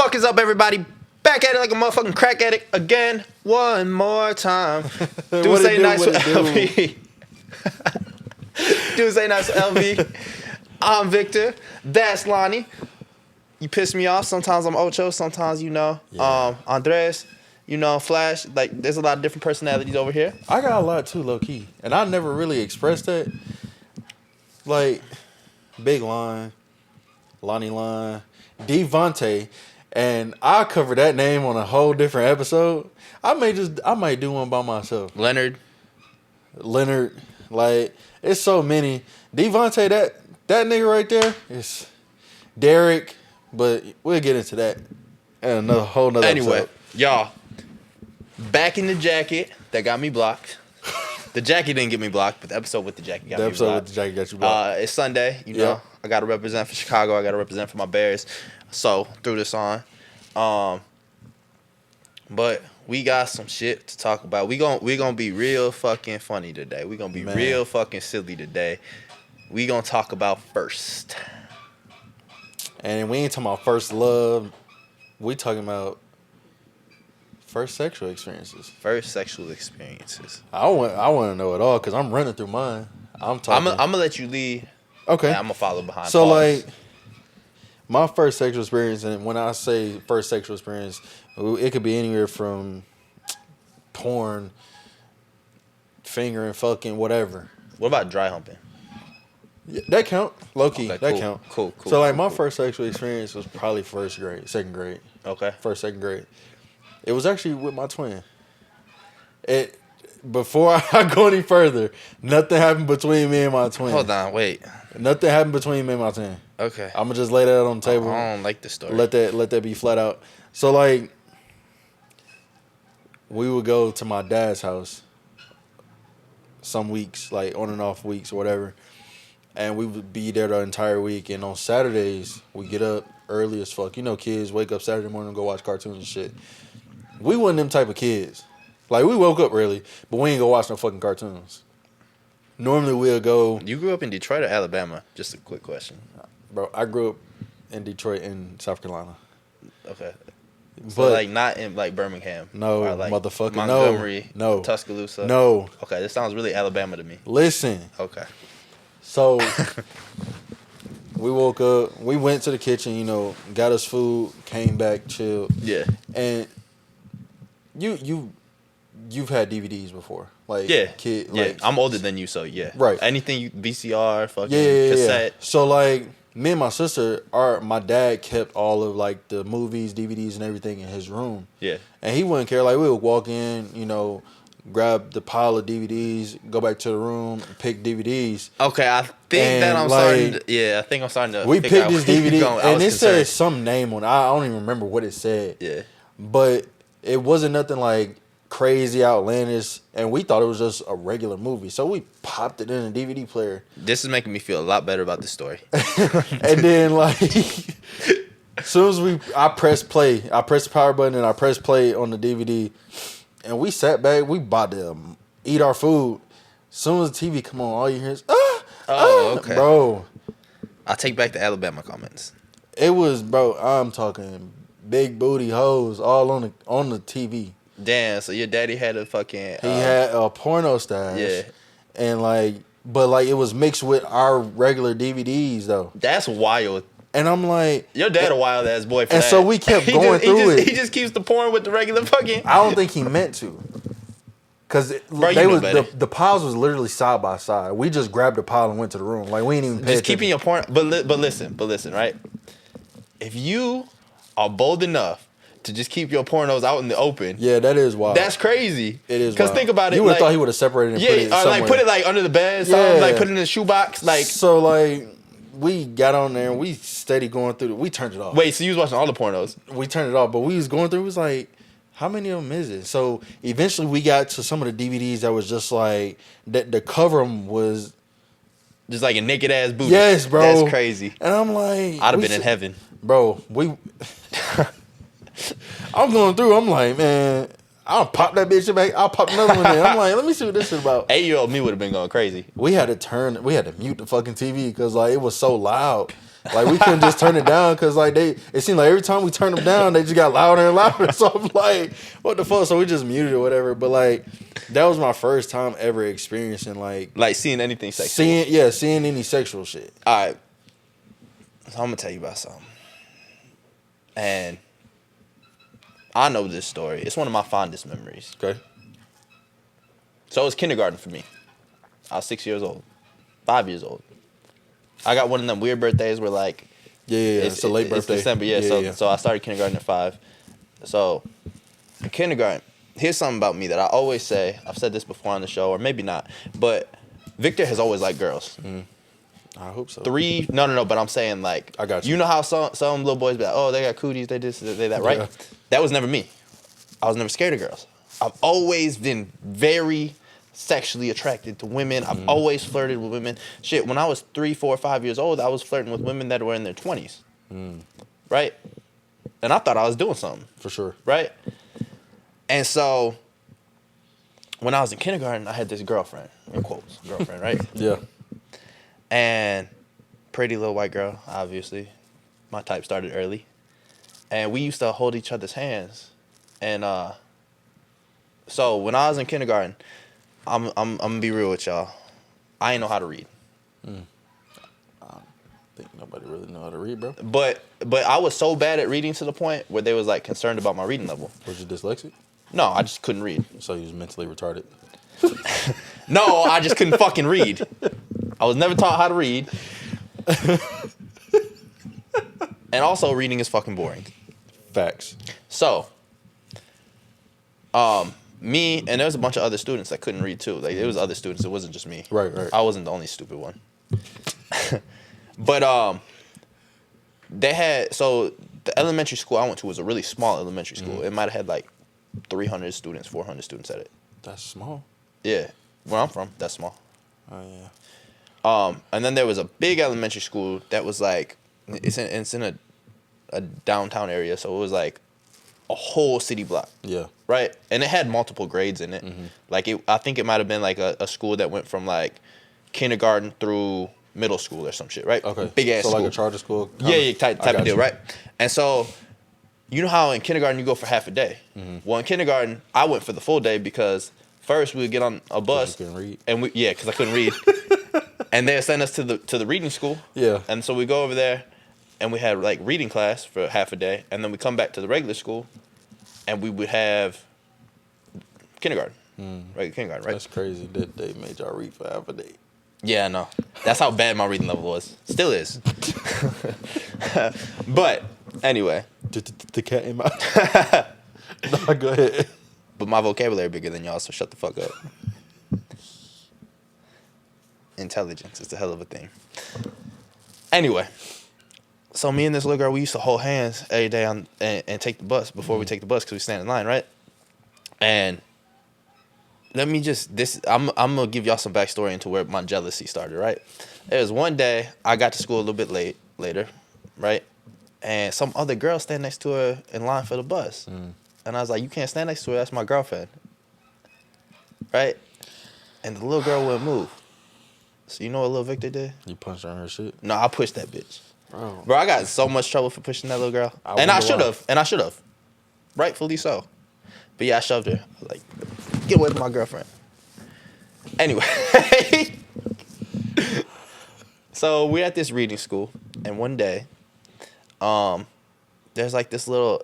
fuck is up, everybody? Back at it like a motherfucking crack addict again. One more time. Dude say nice with LV. Dude say nice with LV. I'm Victor. That's Lonnie. You piss me off. Sometimes I'm Ocho. Sometimes, Andres. Flash. Like, there's a lot of different personalities over here. I got a lot too, low key, and I never really expressed that. Like, Big Line, Lonnie Line, Devontae, and I cover that name on a whole different episode. I might do one by myself. Leonard, like, it's so many. Devontae, that nigga right there is Derek, but we'll get into that in another whole nother episode. Y'all, back in the jacket that got me blocked. The jacket didn't get me blocked, but the episode with the jacket got me blocked. The episode with the jacket got you blocked. It's Sunday, you know. I got to represent for Chicago. I got to represent for my Bears. So, threw this on. But we got some shit to talk about. We gonna be real fucking funny today. We gonna be real fucking silly today. We gonna talk about first. And we ain't talking about first love. We talking about first sexual experiences. First sexual experiences. I want to know it all because I'm running through mine. I'm gonna let you lead. Okay. And I'm gonna follow behind. So like, my first sexual experience, and when I say first sexual experience, it could be anywhere from porn, fingering, fucking, whatever. What about dry humping? Yeah, that count. Low key. Okay, that count. Cool. So like, my first sexual experience was probably second grade. Okay. Second grade. It was actually with my twin. Before I go any further, nothing happened between me and my twin. Hold on, wait. Nothing happened between me and my twin. Okay. I'm gonna just lay that on the table. I don't like this story. Let that be flat out. So like, we would go to my dad's house some weeks, like on and off weeks or whatever, and we would be there the entire week. And on Saturdays, we get up early as fuck. You know, kids wake up Saturday morning and go watch cartoons and shit. We wasn't them type of kids. Like, we woke up early, but we ain't go watch no fucking cartoons. Normally, we'll go... You grew up in Detroit or Alabama? Just a quick question. Bro, I grew up in Detroit and South Carolina. Okay. So, but, like, not in, like, Birmingham? No, or like motherfucker, Montgomery, no. Tuscaloosa? No. Okay, this sounds really Alabama to me. Listen. Okay. So, we woke up, we went to the kitchen, got us food, came back, chilled. Yeah. And you've had DVDs before. Like, kid, yeah. Like, I'm older than you, so yeah. Right. Anything VCR, fucking Yeah. cassette. So like, me and my sister, my dad kept all of like the movies, DVDs, and everything in his room. Yeah. And he wouldn't care. Like, we would walk in, grab the pile of DVDs, go back to the room, pick DVDs. Okay, I think I'm starting to. We picked this DVD, and it said some name on it. I don't even remember what it said. Yeah. But it wasn't nothing like crazy outlandish, and we thought it was just a regular movie, so we popped it in a DVD player. This is making me feel a lot better about this story. And then like, as soon as I pressed play, I pressed the power button and I pressed play on the DVD, and we sat back, we about to eat our food. As soon as the TV come on, all you hear is okay, bro. I take back the Alabama comments. It was, bro, I'm talking big booty hoes all on the TV. Damn, so your daddy had a fucking... He had a porno stash. Yeah. And but it was mixed with our regular DVDs though. That's wild. And I'm like... Your dad a wild ass boy for and that. So we kept going through it. He just keeps the porn with the regular fucking... I don't think he meant to. Because the piles was literally side by side. We just grabbed the pile and went to the room. Like, we ain't even pay Just keeping your porn... But listen, right? If you are bold enough to just keep your pornos out in the open. Yeah, that is wild. That's crazy. It is wild. Because think about it. You would have thought he would have separated and put it somewhere. Like put it under the bed, like put it in the shoebox. Like, so like, we got on there and we steady going through we turned it off. Wait, so you was watching all the pornos? We turned it off, but we was going through, it was like, how many of them is it? So eventually we got to some of the DVDs that was just like, that the cover was just like a naked ass booty. Yes, bro. That's crazy. And I'm like, I'd have been in heaven. Bro, I'm going through. I'm like, man, I'll pop that bitch back. I'll pop another one in. I'm like, let me see what this is about. 8-year-old me would have been going crazy. We had to mute the fucking TV because like it was so loud. Like, we couldn't just turn it down because, like, it seemed like every time we turned them down, they just got louder and louder. So I'm like, what the fuck? So we just muted or whatever. But, like, that was my first time ever experiencing, like seeing anything sexual. Seeing any sexual shit. All right. So I'm going to tell you about something. And I know this story. It's one of my fondest memories. Okay. So it was kindergarten for me. I was 6 years old. 5 years old. I got one of them weird birthdays where, like... Yeah. It's a late birthday. It's December, So I started kindergarten at 5. So, in kindergarten, here's something about me that I always say. I've said this before on the show, or maybe not. But Victor has always liked girls. I hope so. No, but I'm saying, like... I got you. You know how some little boys be like, oh, they got cooties, they this, they that, right? Yeah. That was never me. I was never scared of girls. I've always been very... sexually attracted to women. I've always flirted with women. Shit, when I was 3, 4, 5 years old, I was flirting with women that were in their 20s. Right? And I thought I was doing something. For sure. Right? And so, when I was in kindergarten, I had this girlfriend, in quotes, girlfriend, right? Yeah. And pretty little white girl, obviously. My type started early. And we used to hold each other's hands. And so, when I was in kindergarten, I'm gonna be real with y'all. I ain't know how to read. I think nobody really know how to read, bro. But I was so bad at reading to the point where they was like concerned about my reading level. Was you dyslexic? No, I just couldn't read. So you was mentally retarded? No, I just couldn't fucking read. I was never taught how to read. And also, reading is fucking boring. Facts. So, me, and there was a bunch of other students that couldn't read too. Like, it was other students. It wasn't just me. Right. I wasn't the only stupid one. But they had, so the elementary school I went to was a really small elementary school. It might have had like 300 students, 400 students at it. That's small. Yeah. Where I'm from, that's small. Oh, yeah. And then there was a big elementary school that was like, it's in a downtown area, so it was like a whole city block. Yeah. Right? And it had multiple grades in it. Like, I think it might have been like a school that went from like kindergarten through middle school or some shit, right? Okay. Big ass school. So like a charter school? Yeah, type of deal, right? And so, you know how in kindergarten you go for half a day? Well, in kindergarten, I went for the full day because first we would get on a bus. You couldn't read? And because I couldn't read. And they'd send us to the reading school. Yeah. And so we go over there and we had like reading class for half a day. And then we come back to the regular school and we would have kindergarten. Regular kindergarten, right? That's crazy that they made y'all read for half a day. Yeah, no. That's how bad my reading level was. Still is. But, anyway. The cat in my... No, go ahead. But my vocabulary bigger than y'all, so shut the fuck up. Intelligence is a hell of a thing. Anyway. So me and this little girl, we used to hold hands every day and take the bus before we take the bus because we stand in line, right? And... I'm going to give y'all some backstory into where my jealousy started, right? There was one day, I got to school a little bit later, right? And some other girl stand next to her in line for the bus. And I was like, you can't stand next to her, that's my girlfriend. Right? And the little girl wouldn't move. So you know what little Victor did? You punched her on her shit? No, I pushed that bitch. Oh. Bro, I got so much trouble for pushing that little girl. I should have. Rightfully so. But yeah, I shoved her. I was like, get away from my girlfriend. Anyway. So we're at this reading school. And one day, there's like this little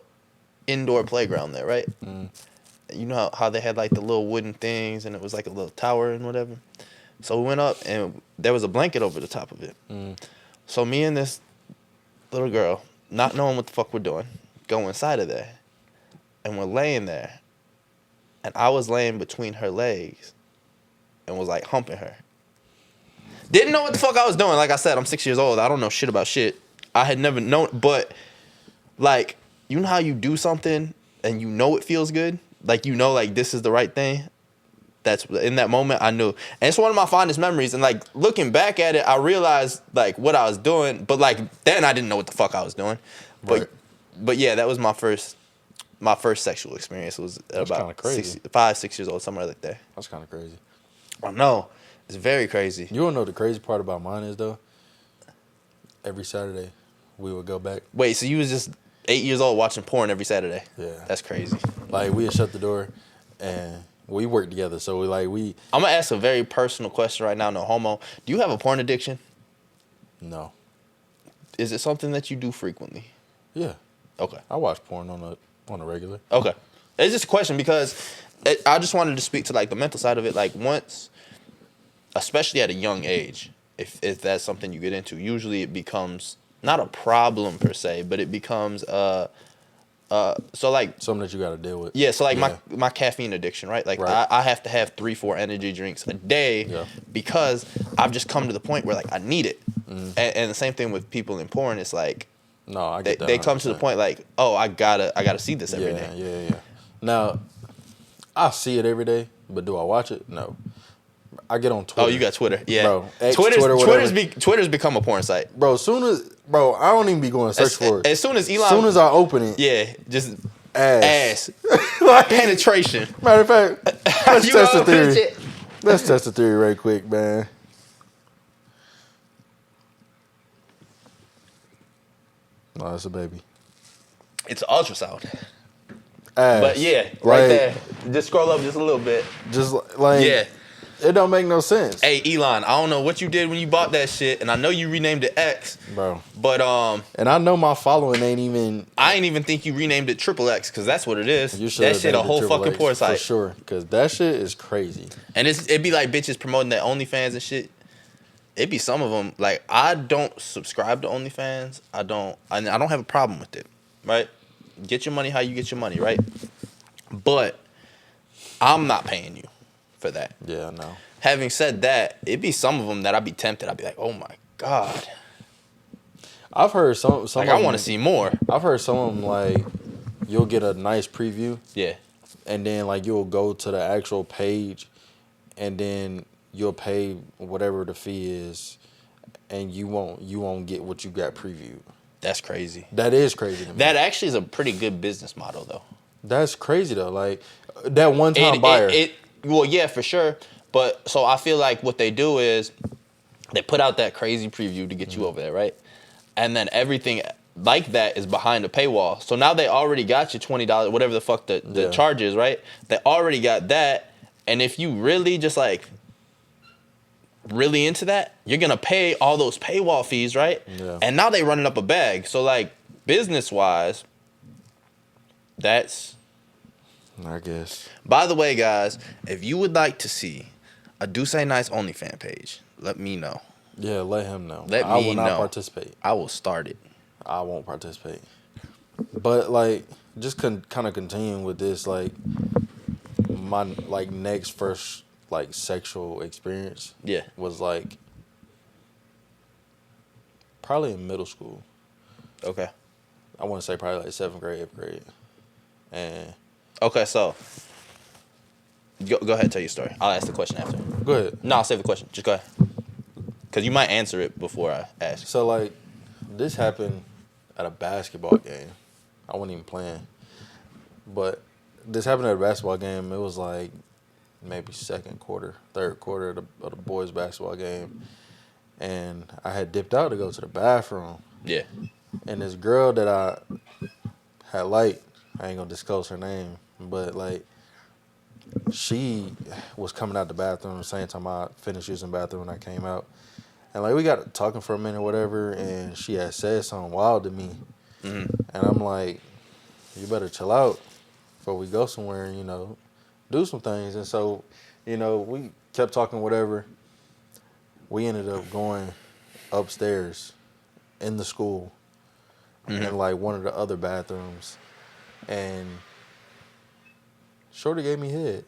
indoor playground there, right? You know how they had like the little wooden things and it was like a little tower and whatever? So we went up and there was a blanket over the top of it. So me and this little girl, not knowing what the fuck we're doing, go inside of there. And we're laying there. And I was laying between her legs and was like humping her. Didn't know what the fuck I was doing. Like I said, I'm 6 years old. I don't know shit about shit. I had never known, but like, you know how you do something and you know it feels good? Like, you know, like this is the right thing? That's in that moment I knew. And it's one of my fondest memories. And like looking back at it, I realized like what I was doing. But like then I didn't know what the fuck I was doing. But yeah, that was my first sexual experience. It was about 5, 6 years old, somewhere like that. That's kind of crazy. I know. It's very crazy. You don't know what the crazy part about mine is, though? Every Saturday, we would go back. Wait, so you was just 8 years old watching porn every Saturday? Yeah. That's crazy. Like, we would shut the door, and we worked together. So, I'm going to ask a very personal question right now, no homo. Do you have a porn addiction? No. Is it something that you do frequently? Yeah. Okay. I watch porn on a regular. Okay. It's just a question because I just wanted to speak to, like, the mental side of it. Like, once, especially at a young age, if that's something you get into, usually it becomes not a problem per se, but it becomes so like something that you got to deal with. Yeah, so like my caffeine addiction, right? Like I have to have 3-4 energy drinks a day because I've just come to the point where like I need it. And the same thing with people in porn. It's like no, I get they come to the point like, oh, I gotta see this every day. Yeah. Now, I see it every day, but do I watch it? No. I get on Twitter. Oh, you got Twitter, yeah. Bro, Twitter's become a porn site. Bro, I don't even be going to search for it. As soon as I open it. Yeah, just ass. Like, penetration. Matter of fact, let's test the theory. Let's test the theory right quick, man. No, it's a baby. It's an ultrasound. Ass. But yeah, right there. Just scroll up just a little bit. Just like yeah. It don't make no sense. Hey, Elon, I don't know what you did when you bought that shit, and I know you renamed it X. Bro. But and I know my following ain't even I ain't even think you renamed it Triple X, because that's what it is. You should that shit a whole fucking porn site. For sure. Because that shit is crazy. And it'd be like bitches promoting their OnlyFans and shit. It'd be some of them. Like, I don't subscribe to OnlyFans. I don't have a problem with it. Right? Get your money how you get your money, right? But I'm not paying you for that. Yeah, no. Having said that, it'd be some of them that I'd be tempted. I'd be like, oh my God. I've heard some like, I want to see more. I've heard some of them, like, you'll get a nice preview. Yeah. And then, like, you'll go to the actual page, and then you'll pay whatever the fee is, and you won't get what you got previewed. That's crazy. That is crazy to me. That actually is a pretty good business model, though. That's crazy, though. Like, that one-time buyer. Well, yeah, for sure. But so I feel like what they do is they put out that crazy preview to get you over there, right? And then everything like that is behind a paywall. So now they already got you $20, whatever the fuck the charge is, right? They already got that. And if you really just like really into that, you're going to pay all those paywall fees, right? Yeah. And now they running up a bag. So like business-wise, that's... I guess. By the way, guys, if you would like to see a Do Say Nice OnlyFans page, let me know. Yeah, let him know. I will not participate. I will start it. I won't participate. But, like, just kind of continuing with this, like, my, like, first, like, sexual experience was, like, probably in middle school. Okay. I want to say probably, like, 7th grade, 8th grade. And... Okay, so go ahead and tell your story. I'll ask the question after. Go ahead. No, I'll save the question. Just go ahead. Because you might answer it before I ask. So, like, this happened at a basketball game. I wasn't even playing. But this happened at a basketball game. It was, like, maybe second quarter, third quarter of the boys' basketball game. And I had dipped out to go to the bathroom. Yeah. And this girl that I had liked, I ain't going to disclose her name, but, like, she was coming out the bathroom the same time I finished using the bathroom when I came out. And, like, we got talking for a minute or whatever, and she had said something wild to me. Mm-hmm. And I'm like, you better chill out before we go somewhere and, you know, do some things. And so, you know, we kept talking whatever. We ended up going upstairs in the school in, like, one of the other bathrooms. And Shorty gave me head.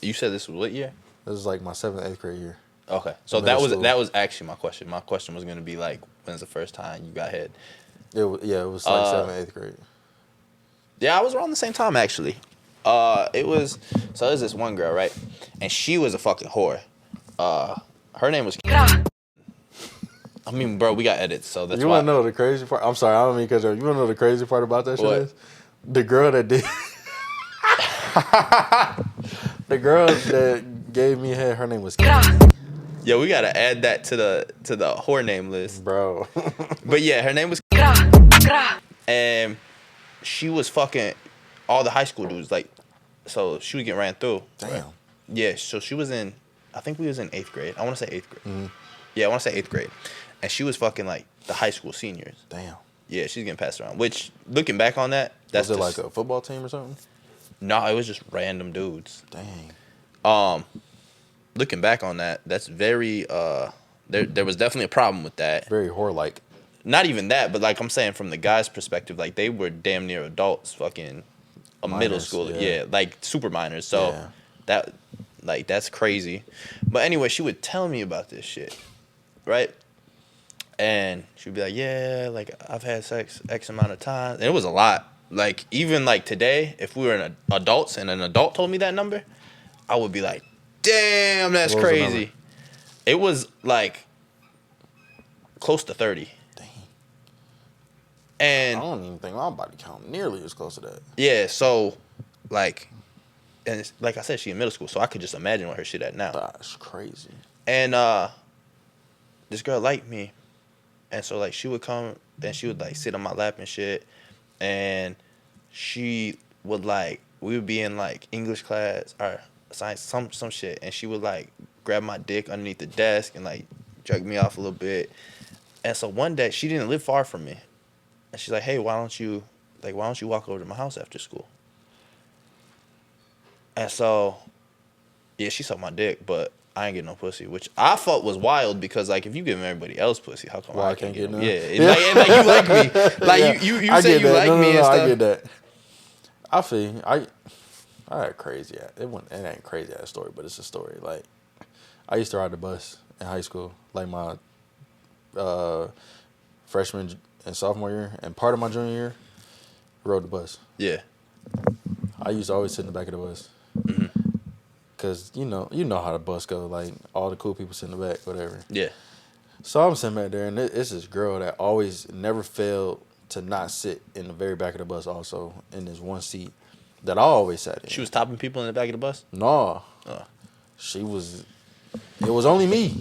You said this was what year? This was like my 7th, 8th grade year. Okay. So that was actually my question. My question was going to be like, when's the first time you got head? It was like 7th, 8th grade. Yeah, I was around the same time, actually. There's this one girl, right? And she was a fucking whore. Her name was... I mean, bro, we got edits, so that's why. You want to know the crazy part? I'm sorry, I don't mean because you want to know the crazy part about that shit is? The girl that did... the girl that gave me head, her name was Kim. Yo, we gotta add that to the whore name list, bro. But yeah, her name was and she was fucking all the high school dudes. Like, so she was getting ran through. Damn. Right? Yeah. So she was in. I think we was in 8th grade. I want to say 8th grade. Mm-hmm. Yeah, I want to say 8th grade, and she was fucking like the high school seniors. Damn. Yeah, she's getting passed around. Which, looking back on that, that's was it like a football team or something? No, it was just random dudes. Dang. Looking back on that, that's very there was definitely a problem with that. Very whore-like. Not even that, but like I'm saying from the guys' perspective, like they were damn near adults, fucking middle school, yeah, like super minors. So that's crazy. But anyway, she would tell me about this shit, right? And she would be like, yeah, like I've had sex X amount of times, and it was a lot. Like even like today, if we were in adults and an adult told me that number, I would be like, damn, that's crazy. It was like close to 30. Dang. And I don't even think my body count nearly as close to that. Yeah, so like, and it's, like I said, she in middle school, so I could just imagine what her shit at now. That's crazy. And this girl liked me, and so like she would come and she would like sit on my lap and shit, and she would like we would be in like English class or science some shit, and she would like grab my dick underneath the desk and like jerk me off a little bit. And so one day she didn't live far from me, and she's like, hey, why don't you walk over to my house after school? And so yeah, she sucked my dick, but I ain't getting no pussy, which I thought was wild because like if you giving everybody else pussy, how come I can't get none? Yeah, and like you like me, like you say you like me and stuff. I get that. I feel I had crazy. It ain't crazy ass story, but it's a story. Like I used to ride the bus in high school, like my freshman and sophomore year, and part of my junior year, rode the bus. Yeah. I used to always sit in the back of the bus. Mm-hmm. Cause you know how the bus go. Like all the cool people sit in the back, whatever. Yeah. So I'm sitting back there, and it's this girl that always never failed to not sit in the very back of the bus. Also in this one seat that I always sat in. She was topping people in the back of the bus? No. She was. It was only me.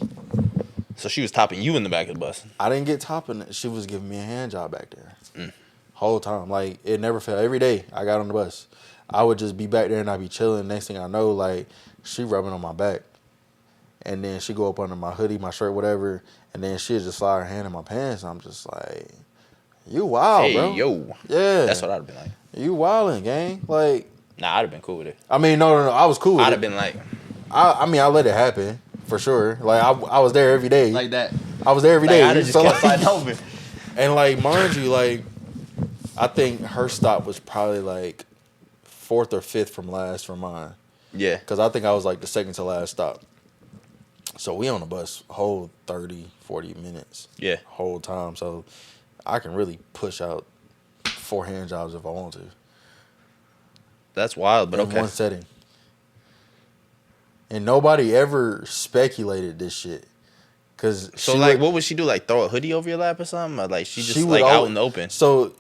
So she was topping you in the back of the bus? I didn't get topping. She was giving me a hand job back there. Whole time, like it never failed. Every day I got on the bus, I would just be back there and I'd be chilling. Next thing I know, like she rubbing on my back, and then she go up under my hoodie, my shirt, whatever, and then she'd just slide her hand in my pants. And I'm just like, you wild, hey, bro. Yo. Yeah. That's what I'd have been like. You wildin', gang. Like. Nah, I'd have been cool with it. I mean, no. I was cool with it. I'd have been like. I mean, I let it happen for sure. Like I was there every day. Like that. I was there every day. I'd have just kept sliding over. And like, mind you, like, I think her stop was probably like 4th or 5th from last from mine. Yeah. Because I think I was like the second to last stop. So we on the bus whole 30, 40 minutes. Yeah. Whole time. So I can really push out 4 hand jobs if I want to. That's wild, but in one setting. And nobody ever speculated this shit. So like, what would she do? Like throw a hoodie over your lap or something? Or like she like out in the open? So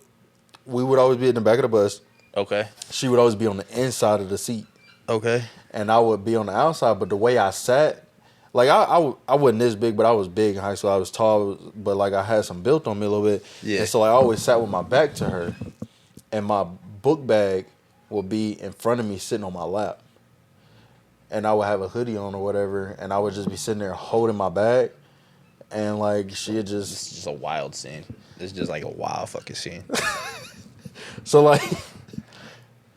we would always be in the back of the bus. Okay. She would always be on the inside of the seat. Okay. And I would be on the outside, but the way I sat, like I wasn't this big, but I was big in high school. I was tall, but like I had some built on me a little bit. Yeah. And so I always sat with my back to her, and my book bag would be in front of me sitting on my lap. And I would have a hoodie on or whatever, and I would just be sitting there holding my bag, and like she'd just... This is just a wild scene. This is just like a wild fucking scene. So like...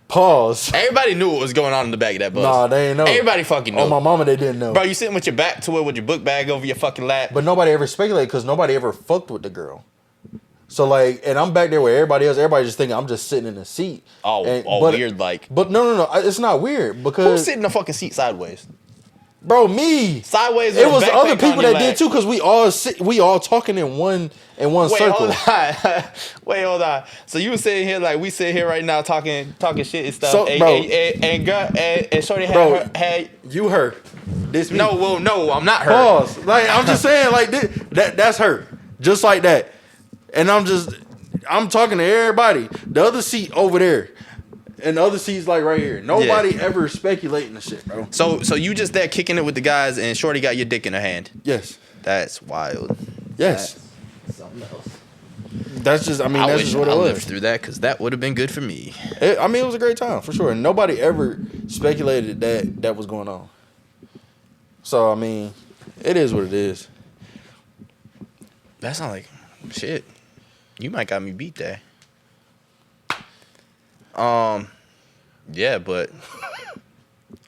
Pause. Everybody knew what was going on in the back of that bus. Nah, they ain't know. Everybody fucking knew. Oh, my mama, they didn't know. Bro, you sitting with your back to it with your book bag over your fucking lap. But nobody ever speculated because nobody ever fucked with the girl. So like, and I'm back there with everybody else. Everybody just thinking I'm just sitting in the seat. But, weird like. But no. It's not weird because... Who's sitting in the fucking seat sideways? Bro, me. Sideways. It was other people that did too because we all talking in one circle. Wait, hold on. So you were sitting here like we sit here right now talking shit and stuff. So, bro, and Shorty had you her. This me. No, I'm not her. Pause. Like I'm just saying, like that's her, just like that. And I'm talking to everybody. The other seat over there, And the other seat's like right here. Nobody ever speculating the shit, bro. So you just there kicking it with the guys, and Shorty got your dick in her hand. Yes. That's wild. Yes. That's something else. That's just. I mean, that's just what it was. I lived through that because that would have been good for me. It was a great time for sure. And nobody ever speculated that was going on. So I mean, it is what it is. That's not like shit. You might got me beat there. Yeah, but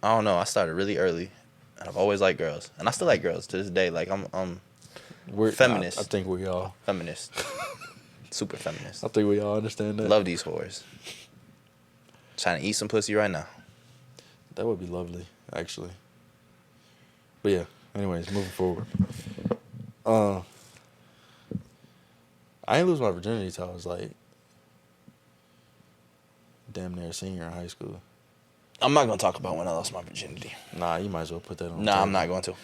I don't know. I started really early, and I've always liked girls, and I still like girls to this day. Like we're feminist. I think we all feminist, super feminist. I think we all understand that. Love these whores. Trying to eat some pussy right now. That would be lovely, actually. But yeah. Anyways, moving forward. I ain't lose my virginity till I was like damn near senior in high school. I'm not gonna talk about when I lost my virginity. Nah, you might as well put that on. Nah, I'm not going to.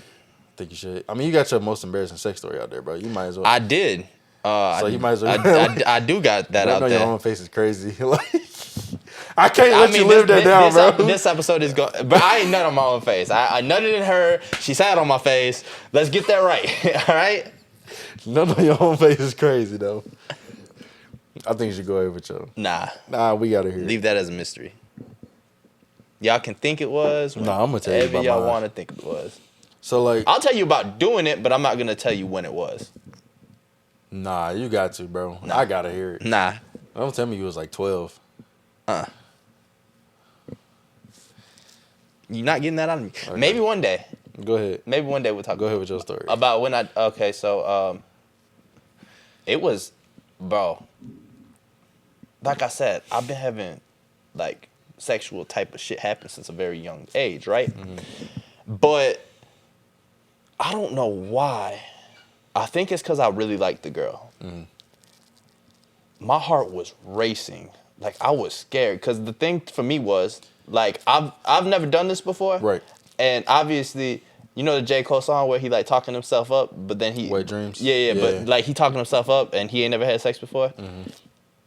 Think you should. I mean, you got your most embarrassing sex story out there, bro. You might as well. I did. So you might as well. I do got that out there. Your own face is crazy. I can't let you live that down, bro. This episode is going, but I ain't nut on my own face. I nutted in her. She sat on my face. Let's get that right. All right. Nut on your own face is crazy, though. I think you should go ahead with your. Nah, we gotta hear. Leave that as a mystery. Y'all can think it was. Nah, I'm gonna tell you about y'all want to think it was. So like, I'll tell you about doing it, but I'm not gonna tell you when it was. Nah, you got to, bro. Nah. I gotta hear it. Nah. Don't tell me you was like 12. You're not getting that out of me. Okay. Maybe one day. Go ahead. Maybe one day we'll talk. Go ahead with your story. About when I. Okay, so it was, bro. Like I said, I've been having like sexual type of shit happen since a very young age, right? Mm-hmm. But I don't know why. I think it's because I really liked the girl. Mm-hmm. My heart was racing. Like I was scared because the thing for me was like I've never done this before, right? And obviously, you know the J. Cole song where he like talking himself up, but then he Wet Dreams. Yeah, but like he talking himself up and he ain't never had sex before. Mm-hmm.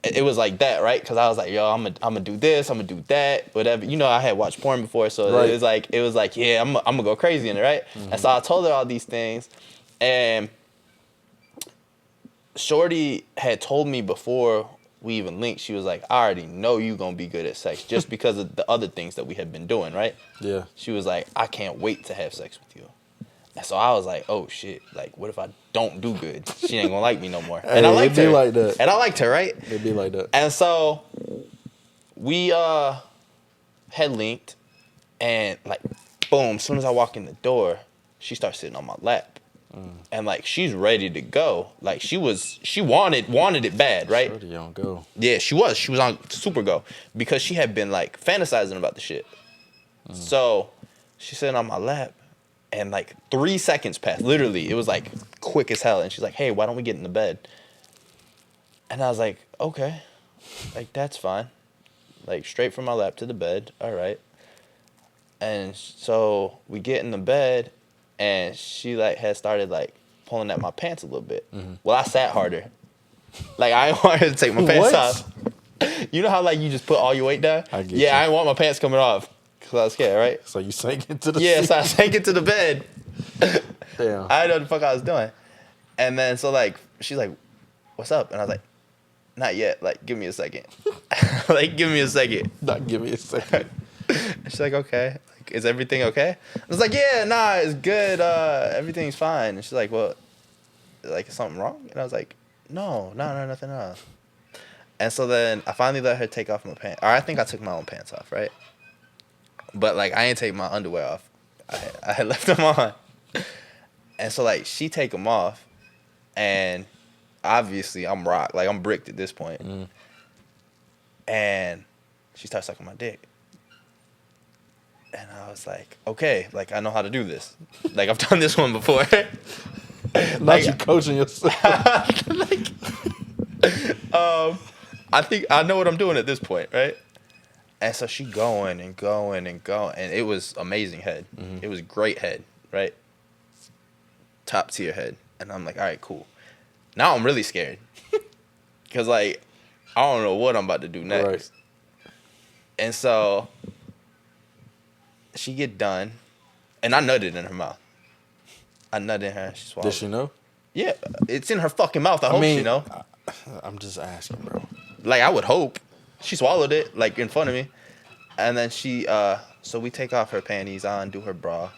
It was like that, right? Because I was like, yo, I'm gonna do this, I'm gonna do that, whatever. You know, I had watched porn before, so right. it was like, yeah, I'm gonna go crazy in it, right? Mm-hmm. And so I told her all these things, and Shorty had told me before we even linked, she was like, I already know you gonna be good at sex just because of the other things that we had been doing, right? Yeah. She was like, I can't wait to have sex with you. And so I was like, oh shit, like what if I don't do good? She ain't gonna like me no more. And I liked her. Like that. And I liked her, right? It'd be like that. And so we had linked, and like boom, as soon as I walk in the door, she starts sitting on my lap. And like she's ready to go. Like she wanted it bad, right? Shorty on go. Yeah, she was on super go because she had been like fantasizing about the shit. So she's sitting on my lap, and like 3 seconds passed. Literally, it was like quick as hell. And she's like, "Hey, why don't we get in the bed?" And I was like, "Okay, like that's fine." Like straight from my lap to the bed. All right. And so we get in the bed. And she like had started like pulling at my pants a little bit. Mm-hmm. Well, I sat harder. Like I didn't want her to take my pants off. You know how like you just put all your weight down? I didn't want my pants coming off because I was scared, right? So you sank into the seat. So I sank into the bed. Damn. I didn't know what the fuck I was doing. And then so like she's like, "What's up?" And I was like, "Not yet. Like give me a second." Like give me a second. Not give me a second. And she's like, "Okay. Is everything okay?" I was like, "Yeah, nah, it's good. Everything's fine." And she's like, "Well, like, is something wrong?" And I was like, No, nothing else. And so then I finally let her take off my pants. Or I think I took my own pants off, right? But like I ain't take my underwear off. I had left them on. And so like she take them off, and obviously I'm rocked, like I'm bricked at this point. Mm. And she starts sucking my dick. And I was like, okay, like I know how to do this. Like I've done this one before. Not you coaching yourself. Like, I think I know what I'm doing at this point, right? And so she going and going and going, and it was amazing head. Mm-hmm. It was great head, right? Top tier head. And I'm like, all right, cool. Now I'm really scared. Because like, I don't know what I'm about to do next. Right. And so she get done, and I nutted in her mouth. I nutted in her. She swallowed. Did she know? Yeah, it's in her fucking mouth. I hope she know. I'm just asking, bro. Like, I would hope. She swallowed it, like, in front of me. And then so we take off her panties, I undo her bra.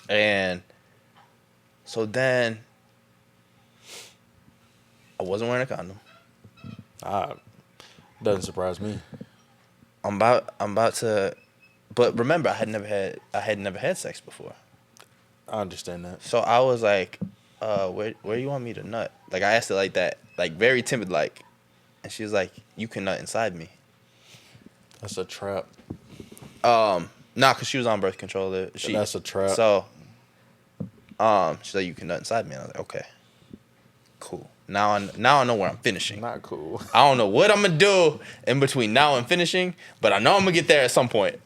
And so then I wasn't wearing a condom. Doesn't surprise me. I'm about to, but remember, I had never had sex before. I understand that. So I was like, where you want me to nut? Like, I asked it like that, like very timid, like, and she was like, you can nut inside me. That's a trap. Nah, cause she was on birth control. That's a trap. So, she's like, you can nut inside me. And I was like, okay, cool. Now I know where I'm finishing. Not cool. I don't know what I'm gonna do in between now and finishing, but I know I'm gonna get there at some point.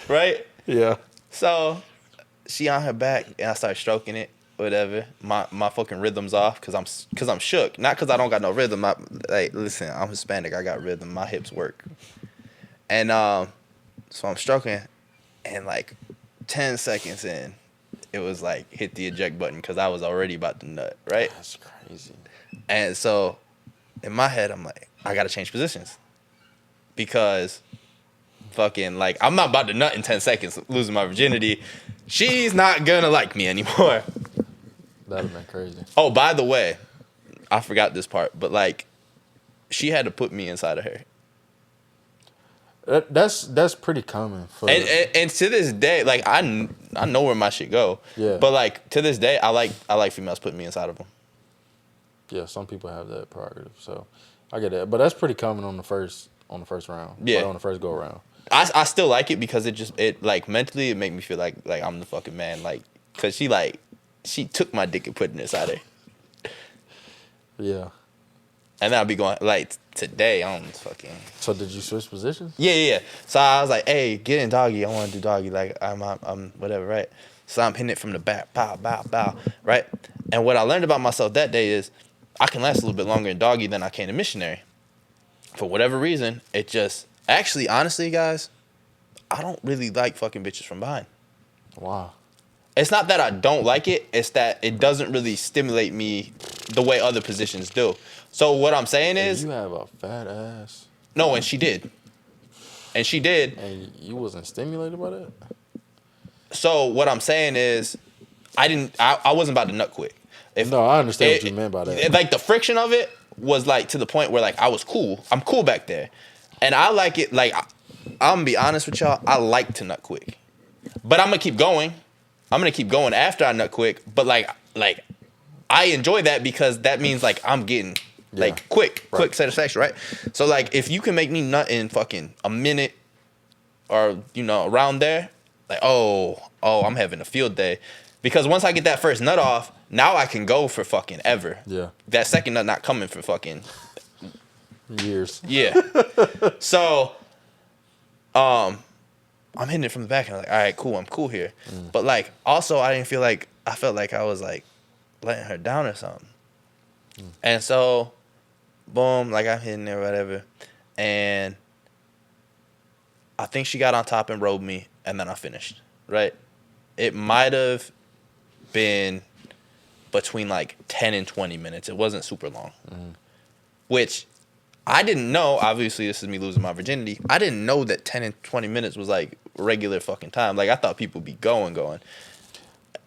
Right? Yeah. So she on her back and I start stroking it, whatever. My fucking rhythm's off cause I'm shook. Not cause I don't got no rhythm. Listen, I'm Hispanic, I got rhythm. My hips work. And so I'm stroking, and like 10 seconds in, it was like hit the eject button because I was already about to nut, right? That's crazy. And so in my head, I'm like, I gotta change positions because fucking like I'm not about to nut in 10 seconds, losing my virginity. She's not gonna like me anymore. That'd have been crazy. Oh, by the way, I forgot this part, but like she had to put me inside of her. That's pretty common for and to this day, like I know where my shit go. Yeah. But like to this day, I like females putting me inside of them. Yeah, some people have that prerogative, so I get that. But that's pretty common on the first round. Yeah. Like on the first go around. I still like it because it like mentally it make me feel like I'm the fucking man, like cause she took my dick and put it inside her. Yeah. And then I'll be going like today I'm fucking. So did you switch positions? Yeah. So I was like, hey, get in doggy. I want to do doggy. Like I'm whatever, right? So I'm hitting it from the back, bow, right? And what I learned about myself that day is I can last a little bit longer in doggy than I can in missionary. For whatever reason, it just actually, honestly, guys, I don't really like fucking bitches from behind. Wow. It's not that I don't like it. It's that it doesn't really stimulate me the way other positions do. So what I'm saying is... You have a fat ass. No, and she did. And you wasn't stimulated by that? So what I'm saying is I wasn't about to nut quick. No, I understand what you meant by that. Like the friction of it was like to the point where like I was cool. I'm cool back there. And I like it, like, I'm gonna be honest with y'all, I like to nut quick. But I'm gonna keep going. I'm gonna keep going after I nut quick. But like I enjoy that because that means like I'm getting like quick satisfaction, right? So like if you can make me nut in fucking a minute or around there, like I'm having a field day. Because once I get that first nut off, now I can go for fucking ever. Yeah. That second nut not coming for fucking years. Yeah. So I'm hitting it from the back and I'm like, all right, cool, I'm cool here. But like also I felt like I was like letting her down or something. And so boom, like I'm hitting it or whatever. And I think she got on top and rode me and then I finished. Right? It might have been between like 10 and 20 minutes. It wasn't super long. Which I didn't know. Obviously, this is me losing my virginity. I didn't know that 10 and 20 minutes was like regular fucking time. Like I thought people would be going.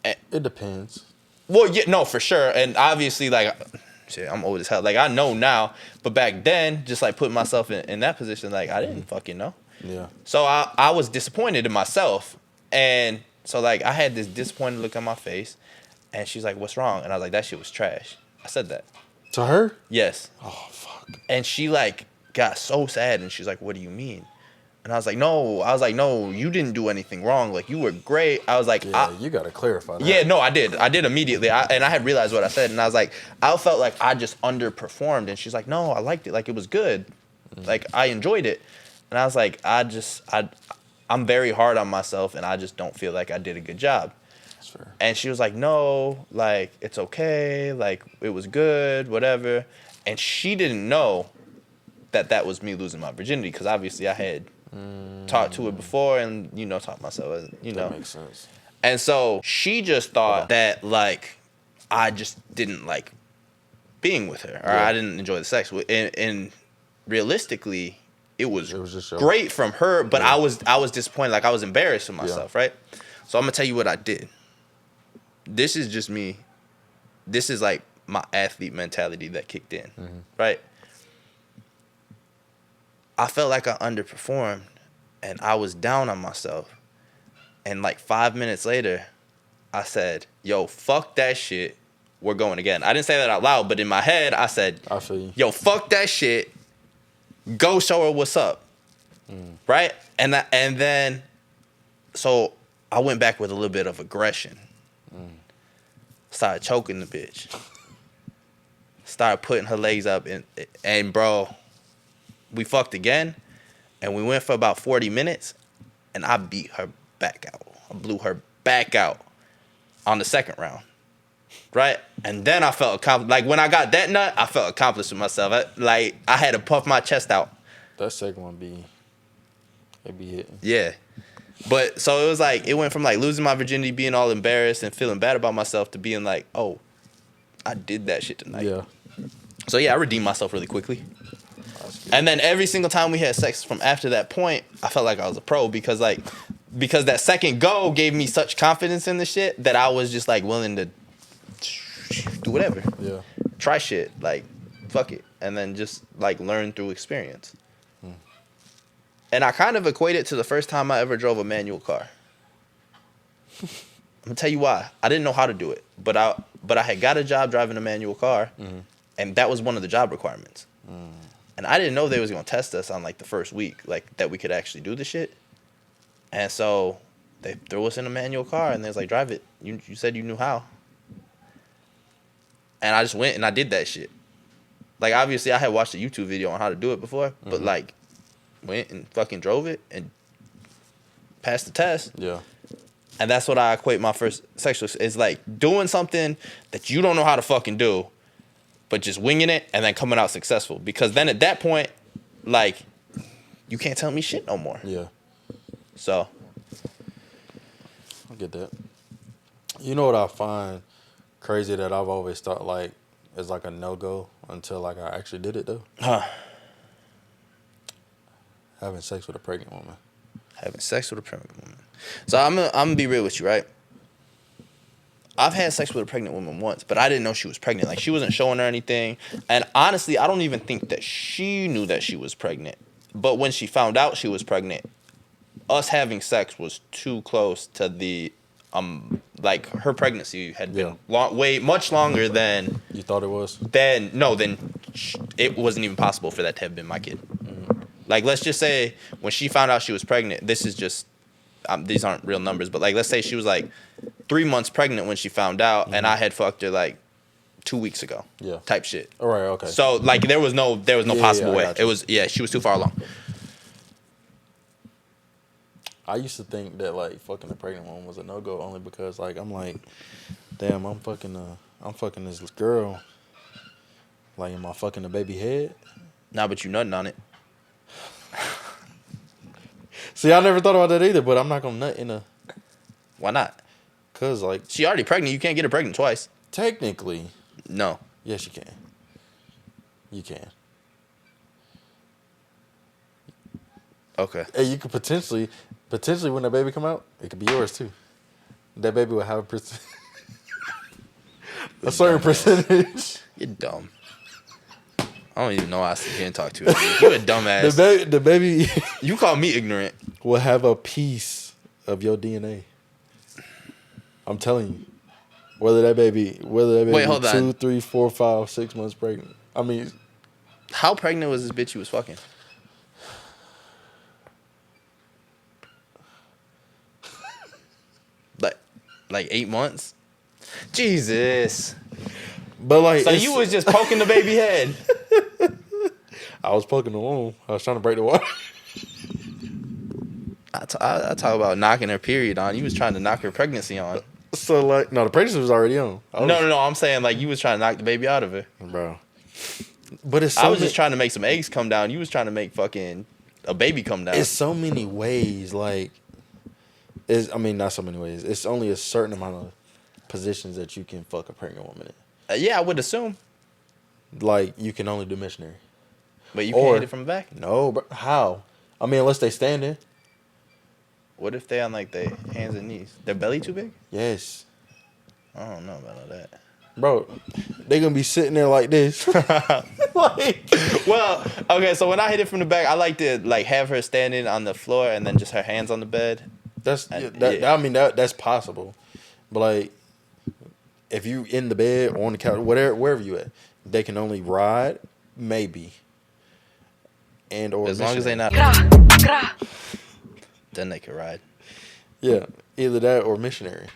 It depends. Well, yeah, no, for sure. And obviously, like, shit, I'm old as hell. Like I know now, but back then, just like putting myself in that position, like I didn't fucking know. Yeah. So I was disappointed in myself, and so like I had this disappointed look on my face, and she's like, "What's wrong?" And I was like, "That shit was trash." I said that. To her? Yes. Oh fuck. And she like got so sad, and she's like, "What do you mean?" And I was like, "No, you didn't do anything wrong. Like you were great." I was like, "Yeah, you gotta clarify that." Yeah, no, I did immediately. And I had realized what I said, and I was like, I felt like I just underperformed, and she's like, "No, I liked it. Like it was good. Like I enjoyed it." And I was like, I'm very hard on myself, and I just don't feel like I did a good job. That's fair. And she was like, "No, like it's okay. Like it was good, whatever." And she didn't know that was me losing my virginity, because obviously I had talked to it before and, taught myself, That makes sense. And so she just thought that, like, I just didn't like being with her, or I didn't enjoy the sex with, and realistically, it was just great from her, but I was disappointed, like I was embarrassed with myself, right? So I'm gonna tell you what I did. This is just me. This is like my athlete mentality that kicked in, right? I felt like I underperformed, and I was down on myself. And like 5 minutes later, I said, "Yo, fuck that shit. We're going again." I didn't say that out loud, but in my head, I said, I feel you. "Yo, fuck that shit. Go show her what's up." Right? And then, so I went back with a little bit of aggression. Started choking the bitch. Started putting her legs up, and bro, we fucked again, and we went for about 40 minutes, and I beat her back out. I blew her back out on the second round, right? And then I felt accomplished. Like, when I got that nut, I felt accomplished with myself. I had to puff my chest out. That second one be hitting. Yeah. But, so it was like, it went from, like, losing my virginity, being all embarrassed and feeling bad about myself, to being like, oh, I did that shit tonight. Yeah. So, yeah, I redeemed myself really quickly. And then every single time we had sex from after that point, I felt like I was a pro, because that second go gave me such confidence in the shit that I was just, like, willing to do whatever. Yeah. Try shit. Like, fuck it. And then just, like, learn through experience. And I kind of equate it to the first time I ever drove a manual car. I'm gonna tell you why. I didn't know how to do it, but I had got a job driving a manual car, and that was one of the job requirements. And I didn't know they was gonna test us on, like, the first week, like, that we could actually do the shit. And so they threw us in a manual car, and they was like, drive it. You said you knew how. And I just went and I did that shit. Like, obviously I had watched a YouTube video on how to do it before, but, like, went and fucking drove it and passed the test. Yeah. And that's what I equate my first sexual. It's like doing something that you don't know how to fucking do, but just winging it and then coming out successful. Because then at that point, like, you can't tell me shit no more. Yeah. So. I get that. You know what I find crazy that I've always thought, like, is like a no-go until, like, I actually did it, though? Huh. Having sex with a pregnant woman. Having sex with a pregnant woman. So I'm gonna be real with you, right? I've had sex with a pregnant woman once, but I didn't know she was pregnant. Like, she wasn't showing her anything. And honestly, I don't even think that she knew that she was pregnant. But when she found out she was pregnant, us having sex was too close to the, like, her pregnancy had been much longer than... You thought it was? Then it wasn't even possible for that to have been my kid. Like, let's just say when she found out she was pregnant, this is just, these aren't real numbers, but, like, let's say she was, like, 3 months pregnant when she found out, and I had fucked her, like, 2 weeks ago. Yeah. Type shit. All right, okay. So, like, there was no possible way. It was, she was too far along. I used to think that, like, fucking a pregnant woman was a no-go only because, like, I'm like, damn, I'm fucking this girl. Like, am I fucking the baby head? Nah, but you nutting on it. See, I never thought about that either, but I'm not gonna nut in a... Why not? Cause, like... She already pregnant. You can't get her pregnant twice. Technically. No. Yes, you can. You can. Okay. And you could potentially when that baby come out, it could be yours too. That baby will have a certain percentage. You're dumb. I don't even know how I sit here and talk to you. You're a dumbass. The baby You call me ignorant. Will have a piece of your DNA. I'm telling you. Whether that baby Wait, hold 2, on. 3, 4, 5, 6 months pregnant. I mean, how pregnant was this bitch you was fucking? Like 8 months? Jesus. But like, so you was just poking the baby head. I was poking the womb. I was trying to break the water. I talk about knocking her period on. You was trying to knock her pregnancy on. So like, no, the pregnancy was already on. No. I'm saying like you was trying to knock the baby out of her. Bro, But I was just trying to make some eggs come down. You was trying to make fucking a baby come down. It's so many ways. Like, not so many ways. It's only a certain amount of positions that you can fuck a pregnant woman in. Yeah, I would assume. Like, you can only do missionary. But you can't hit it from the back? No, but how? I mean, unless they standing. What if they on like their hands and knees? Their belly too big? Yes. I don't know about all that. Bro, they gonna be sitting there like this. Well, okay, so when I hit it from the back, I like to like have her standing on the floor and then just her hands on the bed. That's that's possible. But like, if you in the bed, on the couch, wherever you at, they can only ride, maybe. And or as long as they not then they can ride. Yeah, either that or missionary.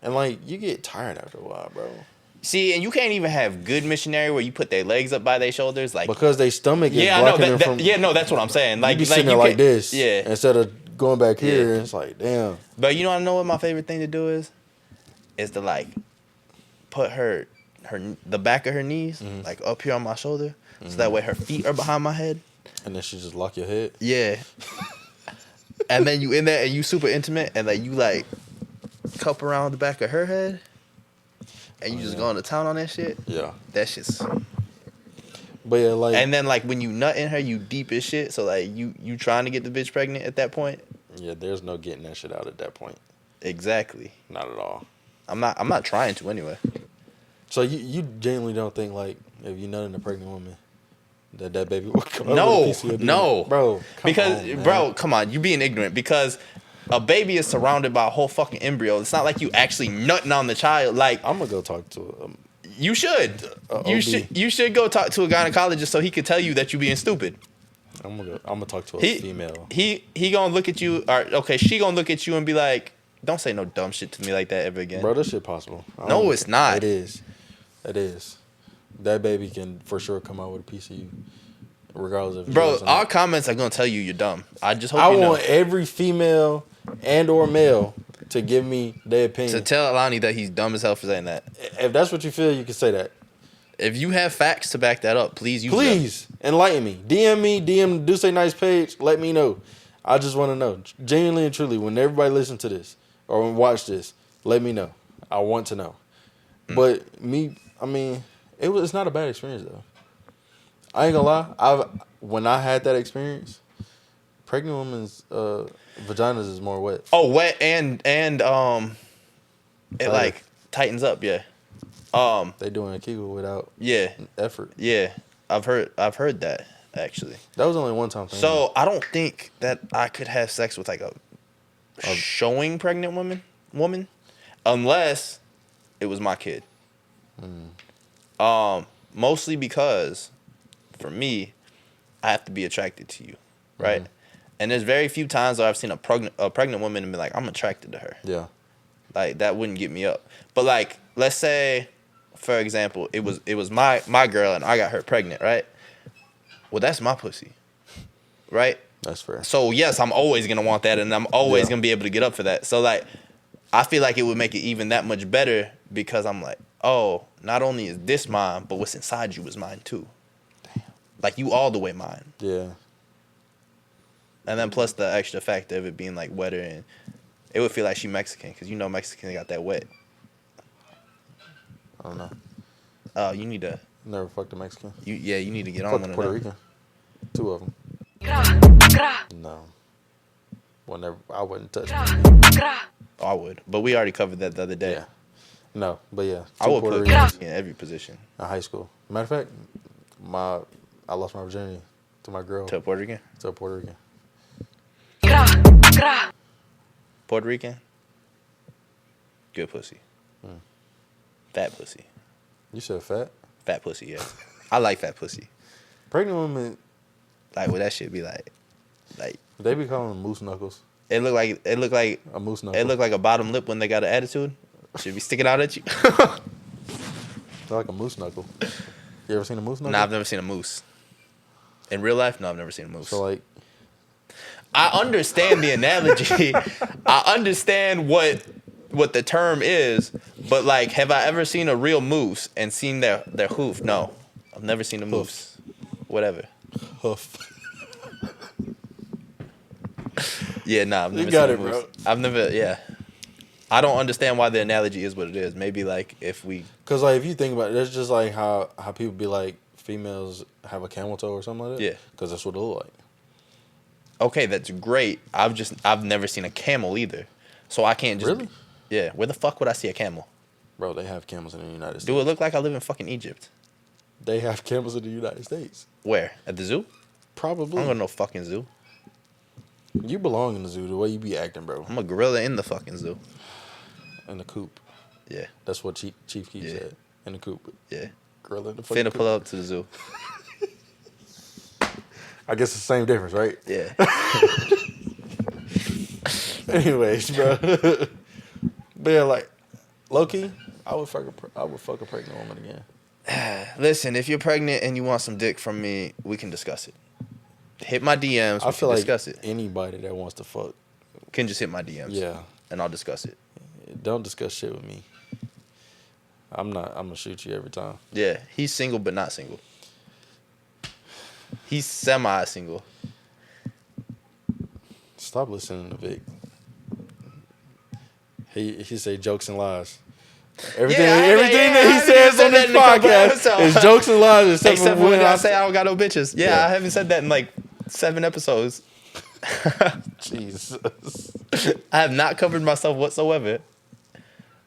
And like, you get tired after a while, bro. See, and you can't even have good missionary where you put their legs up by their shoulders, like because their stomach is blocking them from. Yeah, no, that's what I'm saying. Like you be sitting there like this, yeah, instead of going back here. It's like, damn. But you know what my favorite thing to do is to like put the back of her knees like up here on my shoulder, so that way her feet are behind my head, and then she just lock your head. Yeah. And then you in there and you super intimate and like you like cup around the back of her head and you just go into town on that shit. Yeah. That shit's. But yeah, like. And then like when you nut in her, you deep as shit. So like you trying to get the bitch pregnant at that point. Yeah, there's no getting that shit out at that point. Exactly. Not at all. I'm not trying to anyway. So you genuinely don't think like if you nut in a pregnant woman that baby will come no, with a piece of your bro. Because come on, you being ignorant because a baby is surrounded by a whole fucking embryo. It's not like you actually nutting on the child. Like I'm gonna go talk to you should. You should go talk to a gynecologist so he could tell you that you being stupid. I'm gonna talk to a female. He gonna look at you. Or okay, she gonna look at you and be like, "Don't say no dumb shit to me like that ever again." Bro, this shit possible. No, it's not. It is. It is. That baby can for sure come out with a piece of you, regardless of. Bro, our comments are gonna tell you you're dumb. I just hope I want every female and or male to give me their opinion. To tell Lonnie that he's dumb as hell for saying that. If that's what you feel, you can say that. If you have facts to back that up, please use them. Please enlighten me. DM Do Say Nice page. Let me know. I just want to know, genuinely and truly, when everybody listen to this or watch this, let me know. I want to know. But it's not a bad experience though. I ain't gonna lie. When I had that experience, pregnant women's vaginas is more wet. Oh, wet and it like tightens up. Yeah. They doing a Kegel without effort. Yeah, I've heard that actually. That was only one time thing. So I don't think that I could have sex with like a showing pregnant woman, unless it was my kid. Mostly because, for me, I have to be attracted to you, right? And there's very few times where I've seen a pregnant woman and be like, I'm attracted to her. Yeah. Like that wouldn't get me up. But like, let's say, for example, it was my girl and I got her pregnant, right? Well, that's my pussy, right? That's fair. So yes, I'm always gonna want that, and I'm always gonna be able to get up for that. So like, I feel like it would make it even that much better because I'm like, oh, not only is this mine, but what's inside you is mine too. Damn. Like you all the way mine. Yeah. And then plus the extra factor of it being like wetter, and it would feel like she Mexican because you know Mexicans got that wet. I don't know. Oh, you need to. Never fucked a Mexican. You need to get on one of Puerto them. Rican. 2 of them. No. Well, never. I wouldn't touch. Oh, I would, but we already covered that the other day. Yeah. No, but yeah. I would put in every position. In high school. Matter of fact, I lost my virginity to my girl. To a Puerto Rican? To a Puerto Rican. Puerto Rican? Good pussy. Fat pussy. You said fat? Fat pussy, yeah. I like fat pussy. Pregnant women. Like, what that shit be like? They be calling them moose knuckles. It look like a moose knuckle. It look like a bottom lip when they got an attitude. Should be sticking out at you. They're like a moose knuckle. You ever seen a moose knuckle? Nah, I've never seen a moose. In real life, no, I've never seen a moose. So like, I understand the analogy. I understand what the term is, but like, have I ever seen a real moose and seen their hoof? No. I've never seen a moose. Whatever. Hoof. Yeah, nah, I've never you got seen it, a moose. bro. I've never, yeah. I don't understand why the analogy is what it is. Maybe like if we, because like if you think about it, it's just like how people be like females have a camel toe or something like that. Yeah, because that's what it look like. Okay, that's great. I've never seen a camel either, so I can't just. Really? Yeah, where the fuck would I see a camel? Bro, they have camels in the United States. Do it look like I live in fucking Egypt? They have camels in the United States. Where? At the zoo? Probably. I'm going to no fucking zoo. You belong in the zoo the way you be acting, bro. I'm a gorilla in the fucking zoo. In the coop. Yeah. That's what Chief Keef said. In the coop. Yeah. Gorilla in the fucking Finna pull up to the zoo. I guess it's the same difference, right? Yeah. Anyways, bro. But yeah, like, low-key, I would fuck a pregnant woman again. Listen, if you're pregnant and you want some dick from me, we can discuss it. Hit my DMs. I feel like discuss it. Anybody that wants to fuck can just hit my DMs. Yeah. And I'll discuss it. Don't discuss shit with me. I'm gonna shoot you every time. Yeah, he's single but not single. He's semi-single. Stop listening to Vic. He say jokes and lies. Everything that he says on this podcast is jokes and lies, except for when I say I don't got no bitches. Yeah, I haven't said that in like 7 episodes. Jesus. I have not covered myself whatsoever.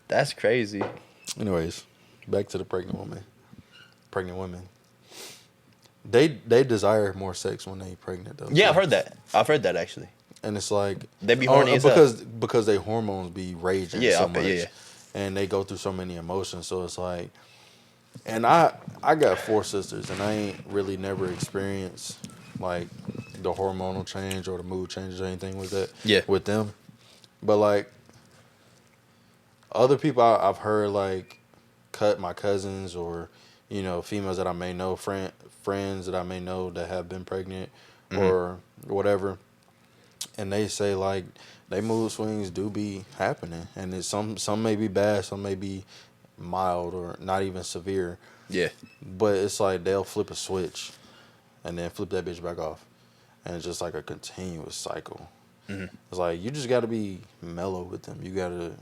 That's crazy. Anyways, back to the pregnant woman. Pregnant women. They desire more sex when they pregnant though. Yeah, I've heard that actually. And it's like they be horny as hell. because their hormones be raging so much. Yeah. And they go through so many emotions, so it's like, and I got 4 sisters, and I ain't really never experienced like the hormonal change or the mood changes or anything with that. Yeah. With them, but like other people I've heard like my cousins or females that I may know, friends that I may know that have been pregnant or whatever, and they say like they mood swings do be happening, and it's some may be bad, some may be mild or not even severe. Yeah. But it's like they'll flip a switch and then flip that bitch back off. And it's just like a continuous cycle. Mm-hmm. It's like you just got to be mellow with them. You got to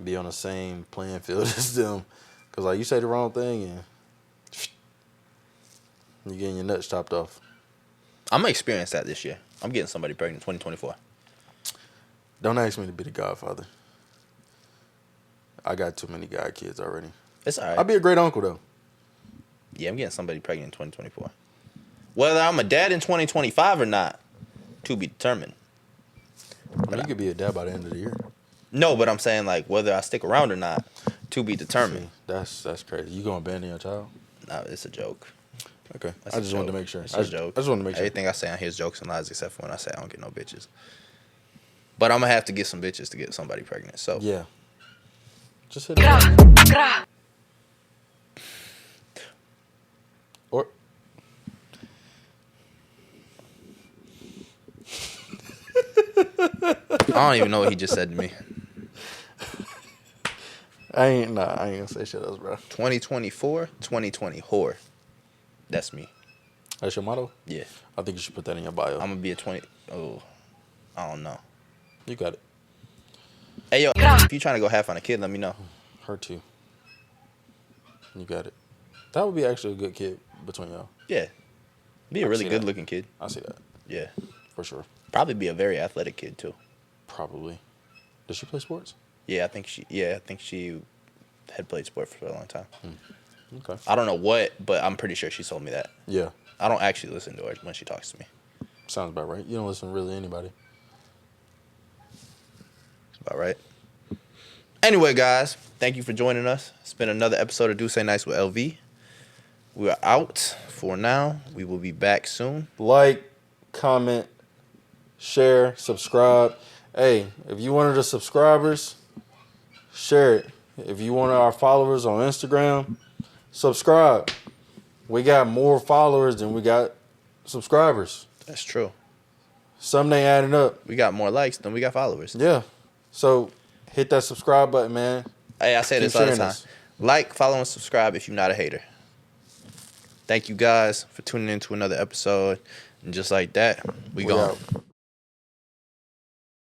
be on the same playing field as them. Because like you say the wrong thing and you're getting your nuts chopped off. I'm going to experience that this year. I'm getting somebody pregnant 2024. Don't ask me to be the godfather. I got too many god kids already. It's all right. I'll be a great uncle, though. Yeah, I'm getting somebody pregnant in 2024. Whether I'm a dad in 2025 or not, to be determined. You could be a dad by the end of the year. No, but I'm saying like whether I stick around or not, to be determined. See, that's crazy. You gonna abandon your child? No, it's a joke. Okay, I just wanted to make sure. It's a joke. I just wanted to make sure. Everything I say on here is jokes and lies, except for when I say I don't get no bitches. But I'm gonna have to get some bitches to get somebody pregnant. So yeah, just hit it. Or I don't even know what he just said to me. I ain't gonna say shit else, bro. 2024, 2020 whore. That's me. That's your motto? Yeah. I think you should put that in your bio. I'm gonna be a 20. Oh, I don't know. You got it. Hey yo, if you trying to go half on a kid, let me know. Her too. You got it. That would be actually a good kid between y'all. Yeah. Be a really good looking kid. I see that. Yeah. For sure. Probably be a very athletic kid too. Probably. Does she play sports? Yeah, I think she had played sport for a long time. Okay. I don't know what, but I'm pretty sure she told me that. Yeah. I don't actually listen to her when she talks to me. Sounds about right. You don't listen to really anybody. That's about right. Anyway, guys, thank you for joining us. It's been another episode of Do Say Nice with LV. We are out for now. We will be back soon. Like, comment, share, subscribe. Hey, if you one of the subscribers, share it. If you one of our followers on Instagram, subscribe. We got more followers than we got subscribers. That's true. Some they adding up. We got more likes than we got followers. Yeah. So hit that subscribe button, man. Hey, I say this all the time. Like, follow, and subscribe if you're not a hater. Thank you guys for tuning in to another episode. And just like that, we gone.